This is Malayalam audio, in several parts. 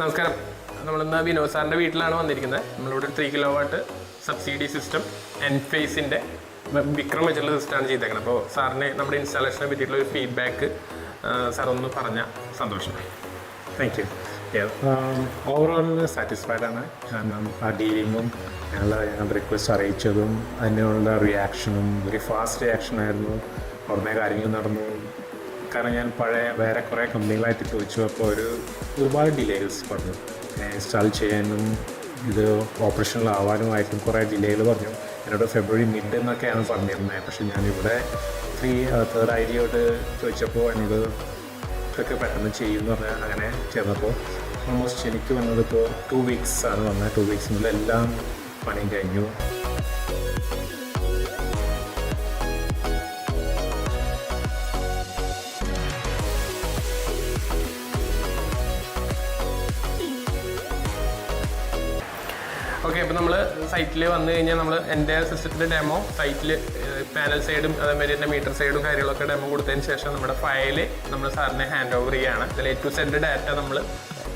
നമസ്കാരം. നമ്മളിന്ന് വിനോദ് സാറിൻ്റെ വീട്ടിലാണ് വന്നിരിക്കുന്നത്. നമ്മളിവിടെ 3 kW സബ്സിഡി സിസ്റ്റം എൻഫേസിൻ്റെ വിക്രം വെച്ചുള്ള സിസ്റ്റമാണ് ചെയ്തേക്കുന്നത്. അപ്പോൾ സാറിന് നമ്മുടെ ഇൻസ്റ്റാളേഷനെ പറ്റിയിട്ടുള്ള ഒരു ഫീഡ്ബാക്ക് സാർ ഒന്ന് പറഞ്ഞാൽ സന്തോഷം. Thank you. ഓവറോൾ സാറ്റിസ്ഫൈഡ് ആണ്. കാരണം ആ ഡീലിങ്ങും ഞങ്ങൾ റിക്വസ്റ്റ് അറിയിച്ചതും അതിനുള്ള റിയാക്ഷനും വെരി ഫാസ്റ്റ് റിയാക്ഷനായിരുന്നു. ഉടനെ കാര്യങ്ങൾ നടന്നു. കാരണം ഞാൻ വേറെ കുറേ കമ്പനികളായിട്ട് ചോദിച്ചു. അപ്പോൾ ഒരുപാട് ഡിലേസ് പറഞ്ഞു. ഇൻസ്റ്റാൾ ചെയ്യാനും ഇത് ഓപ്പറേഷനിലാവാനുമായിട്ടും കുറേ ഡിലേകൾ പറഞ്ഞു. എന്നോട് ഫെബ്രുവരി മിഡ് എന്നൊക്കെയാണ് പറഞ്ഞിരുന്നത്. പക്ഷേ ഞാനിവിടെ തേർഡ് ഐഡിയോട് ചോദിച്ചപ്പോൾ എന്നോട് ഇതൊക്കെ പെട്ടെന്ന് ചെയ്യുമെന്ന് പറഞ്ഞാൽ അങ്ങനെ ചേർന്നപ്പോൾ ഓൾമോസ്റ്റ് എനിക്ക് വന്നതിപ്പോൾ 2 weeks ആണ് വന്നത്. 2 weeksനുള്ളിൽ എല്ലാം പണിയും കഴിഞ്ഞു. ഓക്കെ, ഇപ്പോൾ നമ്മൾ സൈറ്റിൽ വന്നു കഴിഞ്ഞാൽ നമ്മൾ എൻ്റെ സിസ്റ്റത്തിൻ്റെ ഡെമോ സൈറ്റിൽ പാനൽ സൈഡും അതേമാതിരി തന്നെ മീറ്റർ സൈഡും കാര്യങ്ങളൊക്കെ ഡെമോ കൊടുത്തതിന് ശേഷം നമ്മുടെ ഫയൽ നമ്മൾ സാറിനെ ഹാൻഡ് ഓവർ ചെയ്യുകയാണ്. അതിൽ A to Z ഡാറ്റ നമ്മൾ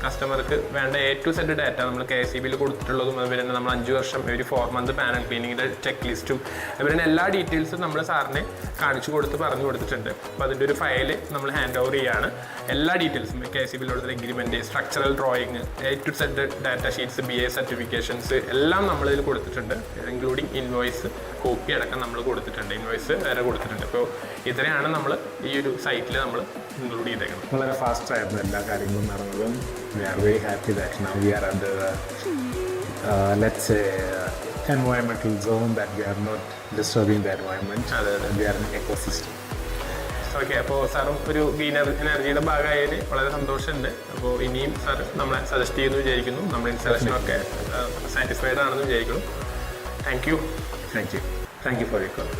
കസ്റ്റമർക്ക് വേണ്ട A to Z ഡാറ്റ നമ്മൾ KSEBിയിൽ കൊടുത്തിട്ടുള്ളതും അതുപോലെ തന്നെ നമ്മൾ 5 വർഷം ഒരു 4 month പാനൽ ക്ലീനിങ്ങിൻ്റെ ചെക്ക് ലിസ്റ്റും അതുപോലെ തന്നെ എല്ലാ ഡീറ്റെയിൽസും നമ്മൾ സാറിനെ കാണിച്ചു കൊടുത്ത് പറഞ്ഞു കൊടുത്തിട്ടുണ്ട്. അപ്പോൾ അതിൻ്റെ ഒരു ഫയൽ നമ്മൾ ഹാൻഡ് ഓവർ ചെയ്യുകയാണ്. എല്ലാ ഡീറ്റെയിൽസും KSEBിയിൽ കൊടുത്ത agreement, structural drawing, A to Z data sheets, BA certifications എല്ലാം നമ്മളിതിൽ കൊടുത്തിട്ടുണ്ട്. ഇൻക്ലൂഡിങ് ഇൻവോയ്സ് കോപ്പി അടക്കം നമ്മൾ കൊടുത്തിട്ടുണ്ട്. ഇൻവോയ്സ് വേറെ കൊടുത്തിട്ടുണ്ട്. അപ്പോൾ ഇത്രയാണ് നമ്മൾ ഈ ഒരു സൈറ്റിൽ നമ്മൾ ഇൻക്ലൂഡ് ചെയ്തേക്കുന്നത്. വളരെ ഫാസ്റ്റായിരുന്നു എല്ലാ കാര്യങ്ങളും നടന്നതും. We are very happy that now we are under let's say environmental zone, that we are not disturbing the environment. We are an ecosystem. Okay, അപ്പോൾ സാറും ഒരു ഗ്രീൻ എനർജിയുടെ ഭാഗമായതിൽ വളരെ സന്തോഷമുണ്ട്. അപ്പോൾ ഇനിയും സാർ നമ്മളെ സജസ്റ്റ് ചെയ്യുന്നു വിചാരിക്കുന്നു. നമ്മുടെ ഇൻസ്റ്റാളേഷനൊക്കെ സാറ്റിസ്ഫൈഡ് ആണെന്ന് വിചാരിക്കുന്നു. Thank you for your call.